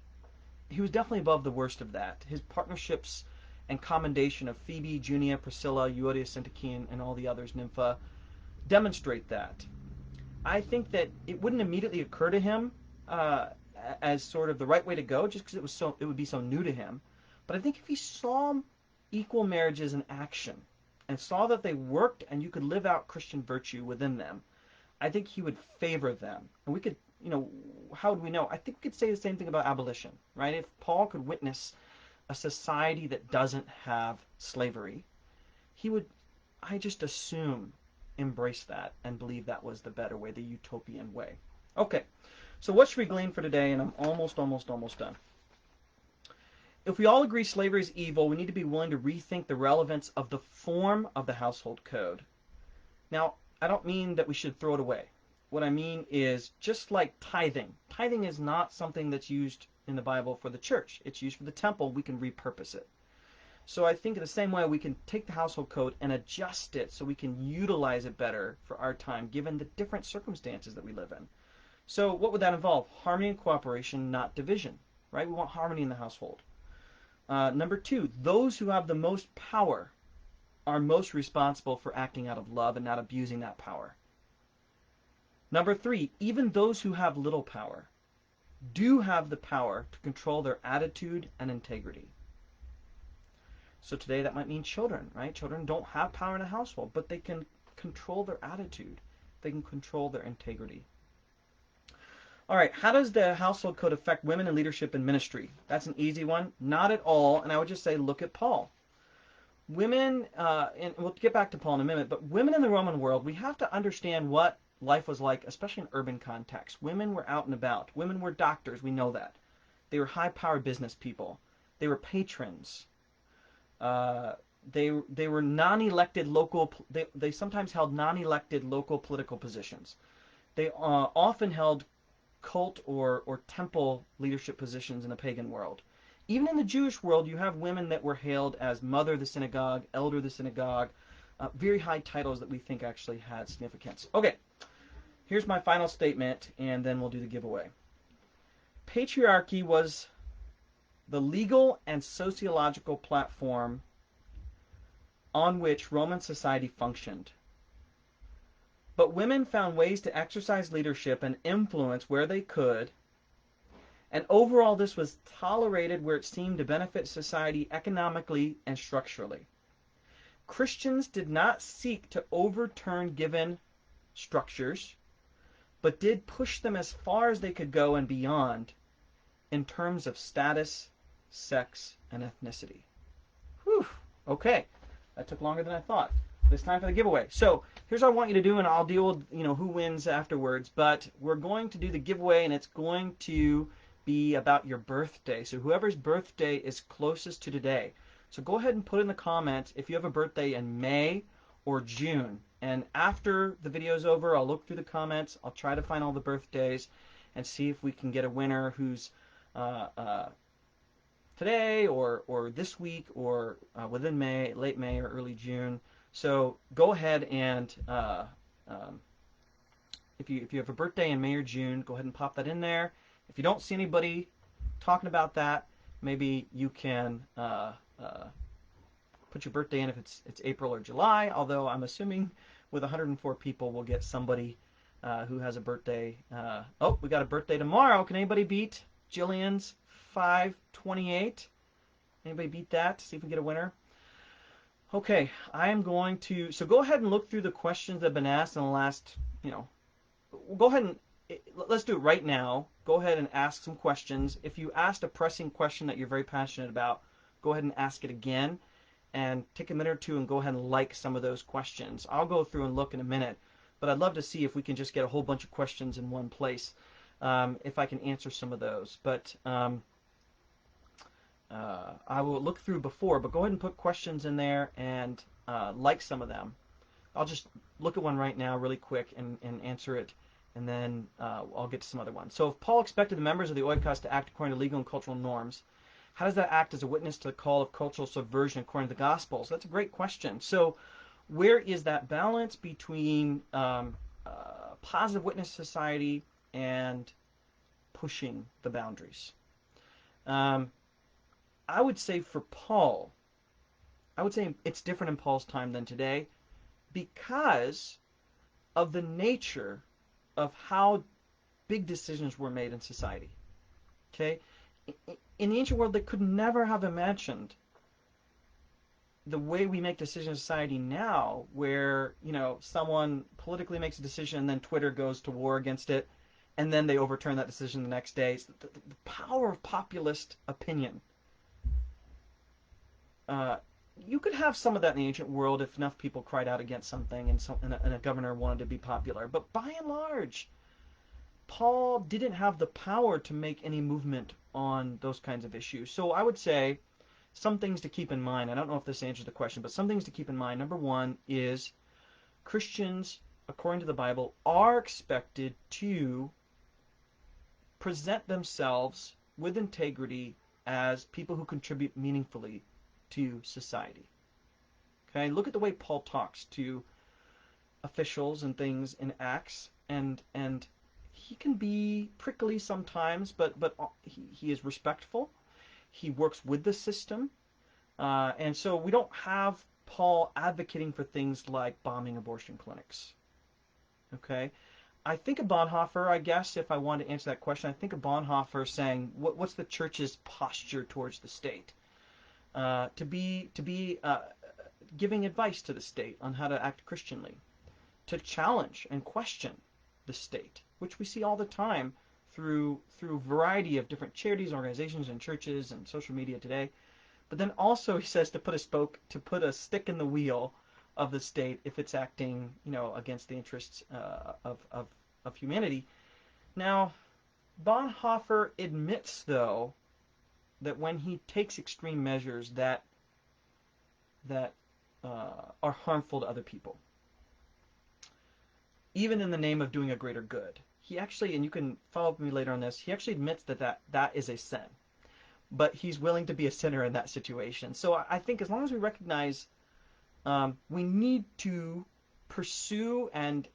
He was definitely above the worst of that. His partnerships and commendation of Phoebe, Junia, Priscilla, Euodia, Syntyche, and all the others, Nympha, demonstrate that. I think that it wouldn't immediately occur to him as sort of the right way to go, just because it would be so new to him. But I think if he saw equal marriages in action and saw that they worked and you could live out Christian virtue within them, I think he would favor them. And we could, how would we know? I think we could say the same thing about abolition, right? If Paul could witness a society that doesn't have slavery, he would, I just assume, embrace that and believe that was the better way, the utopian way. Okay, so what should we glean for today? And I'm almost done. If we all agree slavery is evil, we need to be willing to rethink the relevance of the form of the household code. Now, I don't mean that we should throw it away. what I mean is just like tithing. Tithing is not something that's used in the Bible for the church. It's used for the temple. We can repurpose it. So I think in the same way we can take the household code and adjust it so we can utilize it better for our time given the different circumstances that we live in. So what would that involve? Harmony and cooperation, not division, right? We want harmony in the household. Number two, those who have the most power are most responsible for acting out of love and not abusing that power. Number three, even those who have little power do have the power to control their attitude and integrity. So today that might mean children, right? Children don't have power in a household, but they can control their attitude. They can control their integrity. All right, how does the household code affect women in leadership and ministry? That's an easy one. Not at all, and I would just say look at Paul. Women, and we'll get back to Paul in a minute, but women in the Roman world, we have to understand what life was like, especially in urban contexts. Women were out and about. Women were doctors, we know that. They were high-powered business people. They were patrons. They were non-elected local, they sometimes held non-elected local political positions. They often held cult or temple leadership positions in the pagan world. Even in the Jewish world, you have women that were hailed as mother of the synagogue, elder of the synagogue, very high titles that we think actually had significance. Okay, here's my final statement, and then we'll do the giveaway. Patriarchy was the legal and sociological platform on which Roman society functioned. But women found ways to exercise leadership and influence where they could, and overall this was tolerated where it seemed to benefit society economically and structurally. Christians did not seek to overturn given structures, but did push them as far as they could go and beyond in terms of status, sex, and ethnicity. Whew, okay, that took longer than I thought. It's time for the giveaway. So here's what I want you to do, and I'll deal with who wins afterwards. But we're going to do the giveaway, and it's going to be about your birthday. So whoever's birthday is closest to today. So go ahead and put in the comments if you have a birthday in May or June. And after the video's over, I'll look through the comments. I'll try to find all the birthdays and see if we can get a winner who's today or this week or within May, late May or early June. So go ahead and if you have a birthday in May or June, go ahead and pop that in there. If you don't see anybody talking about that, maybe you can put your birthday in if it's April or July. Although I'm assuming with 104 people, we'll get somebody who has a birthday. Oh, we got a birthday tomorrow. Can anybody beat Jillian's 5/28? Anybody beat that? See if we can get a winner. Okay, I am going to, so go ahead and look through the questions that have been asked in the last, go ahead and, let's do it right now. Go ahead and ask some questions. If you asked a pressing question that you're very passionate about, go ahead and ask it again and take a minute or two and go ahead and like some of those questions. I'll go through and look in a minute, but I'd love to see if we can just get a whole bunch of questions in one place, if I can answer some of those. But I will look through before, but go ahead and put questions in there and like some of them. I'll just look at one right now really quick and answer it, and then I'll get to some other ones. So if Paul expected the members of the oikos to act according to legal and cultural norms, how does that act as a witness to the call of cultural subversion according to the Gospels? That's a great question. So where is that balance between positive witness society and pushing the boundaries? I would say for Paul, I would say it's different in Paul's time than today because of the nature of how big decisions were made in society. Okay? In the ancient world, they could never have imagined the way we make decisions in society now, where, someone politically makes a decision and then Twitter goes to war against it, and then they overturn that decision the next day. It's the power of populist opinion. You could have some of that in the ancient world if enough people cried out against something and a governor wanted to be popular. But by and large, Paul didn't have the power to make any movement on those kinds of issues. So I would say some things to keep in mind. I don't know if this answers the question, but some things to keep in mind. Number one is Christians according to the Bible, are expected to present themselves with integrity as people who contribute meaningfully to society. Okay, look at the way Paul talks to officials and things in Acts, and he can be prickly sometimes, but he is respectful. He works with the system, and so we don't have Paul advocating for things like bombing abortion clinics. Okay, I think of Bonhoeffer, I guess, if I want to answer that question, I think of Bonhoeffer saying, what's the church's posture towards the state? To be giving advice to the state on how to act Christianly, to challenge and question the state, which we see all the time through a variety of different charities, organizations, and churches and social media today. But then also he says to put a stick in the wheel of the state if it's acting, against the interests of humanity. Now, Bonhoeffer admits, though, that when he takes extreme measures that are harmful to other people, even in the name of doing a greater good, he actually, and you can follow up with me later on this, he actually admits that is a sin. But he's willing to be a sinner in that situation. So I think as long as we recognize we need to pursue and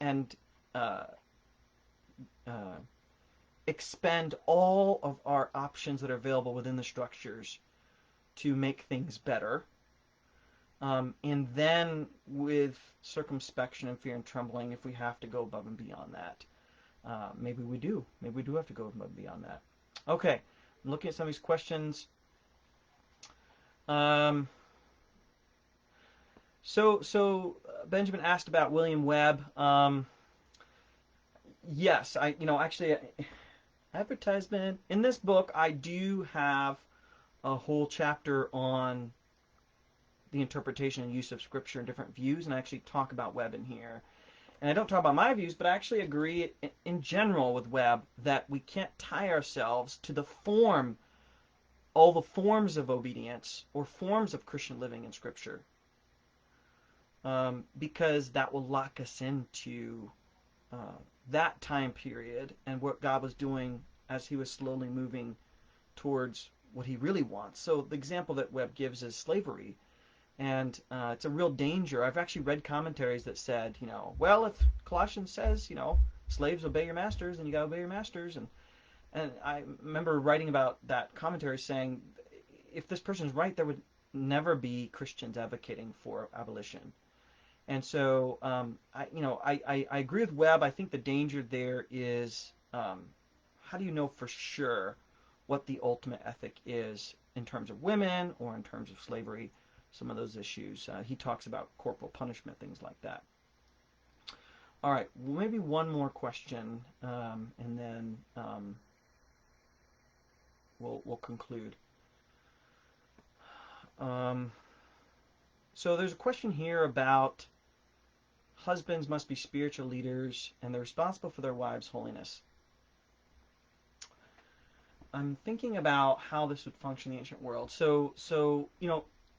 expend all of our options that are available within the structures to make things better. And then with circumspection and fear and trembling, if we have to go above and beyond that. Maybe we do. Maybe we do have to go above and beyond that. Okay, I'm looking at some of these questions. So Benjamin asked about William Webb. Yes, actually, advertisement. In this book, I do have a whole chapter on the interpretation and use of Scripture and different views, and I actually talk about Webb in here. And I don't talk about my views, but I actually agree in general with Webb that we can't tie ourselves to all the forms of obedience or forms of Christian living in Scripture, because that will lock us into that time period and what God was doing as he was slowly moving towards what he really wants. So the example that Webb gives is slavery. And it's a real danger. I've actually read commentaries that said, well, if Colossians says, slaves obey your masters, then you got to obey your masters. And I remember writing about that commentary saying, if this person's right, there would never be Christians advocating for abolition. And so I agree with Webb. I think the danger there is, how do you know for sure what the ultimate ethic is in terms of women or in terms of slavery? Some of those issues. He talks about corporal punishment, things like that. All right, maybe one more question, and then we'll conclude. So there's a question here about husbands must be spiritual leaders, and they're responsible for their wives' holiness. I'm thinking about how this would function in the ancient world. So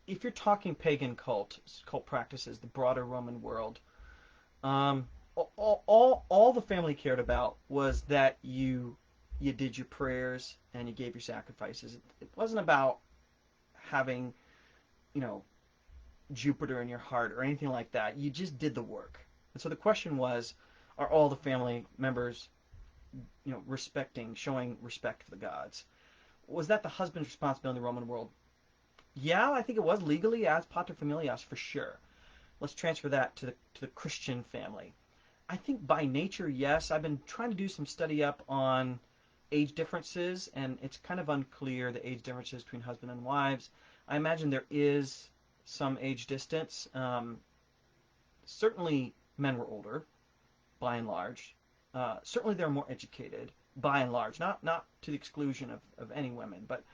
if you're talking pagan cult practices, the broader Roman world, all the family cared about was that you did your prayers and you gave your sacrifices. It wasn't about having, Jupiter in your heart or anything like that. You just did the work. And so the question was, are all the family members, showing respect for the gods? Was that the husband's responsibility in the Roman world? Yeah, I think it was legally as paterfamilias for sure. Let's transfer that to the Christian family. I think by nature, yes. I've been trying to do some study up on age differences, and it's kind of unclear the age differences between husband and wives. I imagine there is some age distance. Certainly men were older, by and large. Certainly they're more educated, by and large. Not to the exclusion of any women, but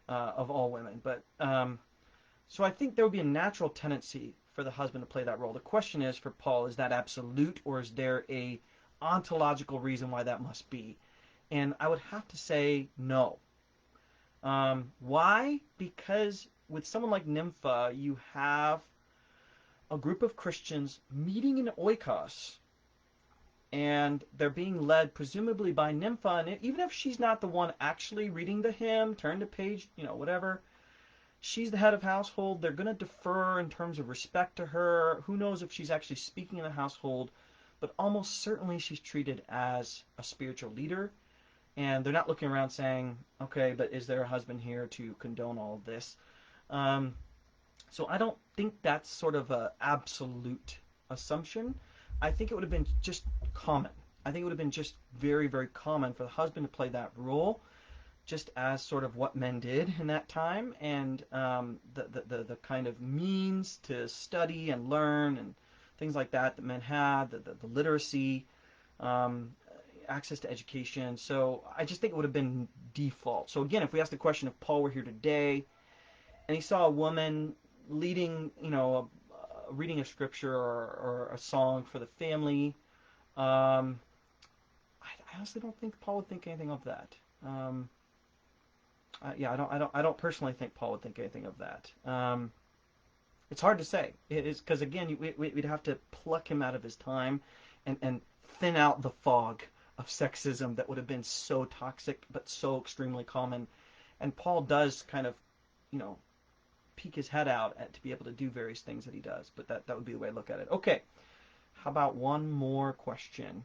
of all women. But so I think there would be a natural tendency for the husband to play that role. The question is, for Paul, is that absolute, or is there a ontological reason why that must be? And I would have to say no. Why? Because with someone like Nympha, you have a group of Christians meeting in oikos and they're being led presumably by Nympha, and even if she's not the one actually reading the hymn, turn to page, whatever, she's the head of household. They're going to defer in terms of respect to her. Who knows if she's actually speaking in the household, but almost certainly she's treated as a spiritual leader. And they're not looking around saying, okay, but is there a husband here to condone all of this? So I don't think that's sort of an absolute assumption. I think it would have been just common. I think it would have been just very, very common for the husband to play that role, just as sort of what men did in that time, and the kind of means to study and learn and things like that men had, the literacy, access to education. So I just think it would have been default. So again, if we ask the question if Paul were here today and he saw a woman leading, reading a scripture or a song for the family, I honestly don't think Paul would think anything of that. I don't personally think Paul would think anything of that. It's hard to say. It is because again, we'd have to pluck him out of his time and thin out the fog of sexism that would have been so toxic but so extremely common. And Paul does kind of, peek his head out to be able to do various things that he does. But that would be the way I look at it. Okay, how about one more question?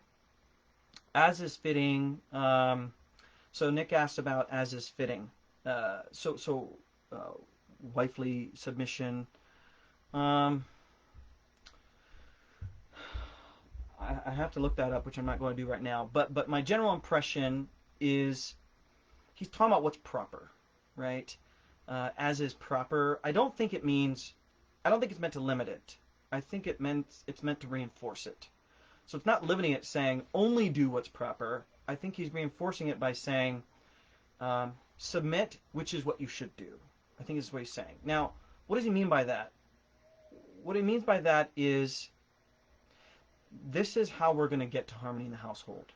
As is fitting. So Nick asked about as is fitting. Wifely submission. I have to look that up, which I'm not going to do right now. But my general impression is he's talking about what's proper, right? As is proper. I don't think it's meant to limit it. I think it's meant to reinforce it. So it's not limiting it, saying only do what's proper. I think he's reinforcing it by saying submit, which is what you should do. I think is what he's saying. Now, what does he mean by that? What he means by that is this is how we're going to get to harmony in the household.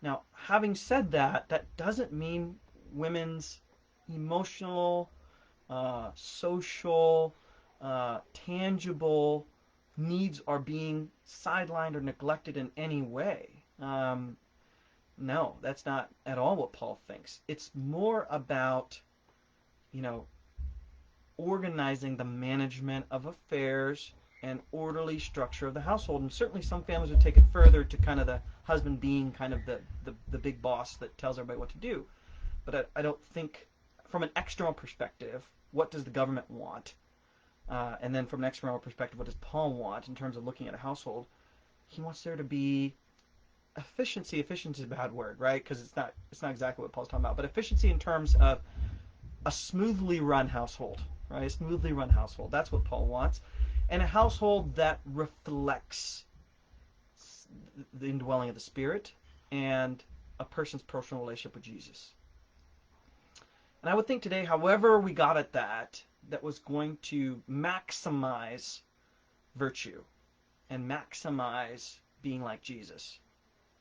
Now, having said that, that doesn't mean women's emotional, social, tangible needs are being sidelined or neglected in any way. No, that's not at all what Paul thinks. It's more about, organizing the management of affairs and orderly structure of the household. And certainly some families would take it further to kind of the husband being kind of the big boss that tells everybody what to do. But I don't think, from an external perspective, what does the government want? And then from an external perspective, what does Paul want in terms of looking at a household? He wants there to be efficiency. Efficiency is a bad word, right? Because it's not exactly what Paul's talking about. But efficiency in terms of a smoothly run household, right? A smoothly run household. That's what Paul wants. And a household that reflects the indwelling of the Spirit and a person's personal relationship with Jesus. And I would think today, however we got at that was going to maximize virtue and maximize being like Jesus.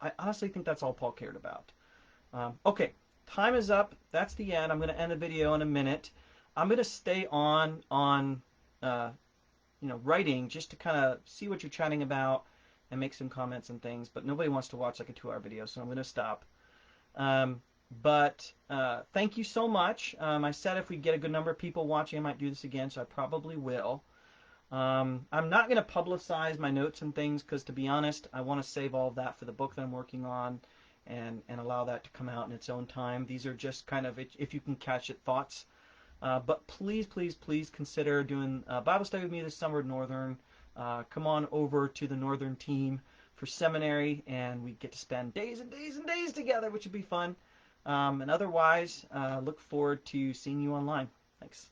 I honestly think that's all Paul cared about. Okay, time is up. That's the end. I'm going to end the video in a minute. I'm going to stay on writing just to kind of see what you're chatting about and make some comments and things. But nobody wants to watch like a 2-hour video, so I'm going to stop. But thank you so much. I said if we get a good number of people watching, I might do this again, so I probably will. I'm not going to publicize my notes and things because, to be honest, I want to save all of that for the book that I'm working on and allow that to come out in its own time. These are just kind of, if you can catch it, thoughts. But please, please, please consider doing Bible study with me this summer at Northern. Come on over to the Northern team for Seminary, and we get to spend days and days and days together, which would be fun. And otherwise, look forward to seeing you online. Thanks.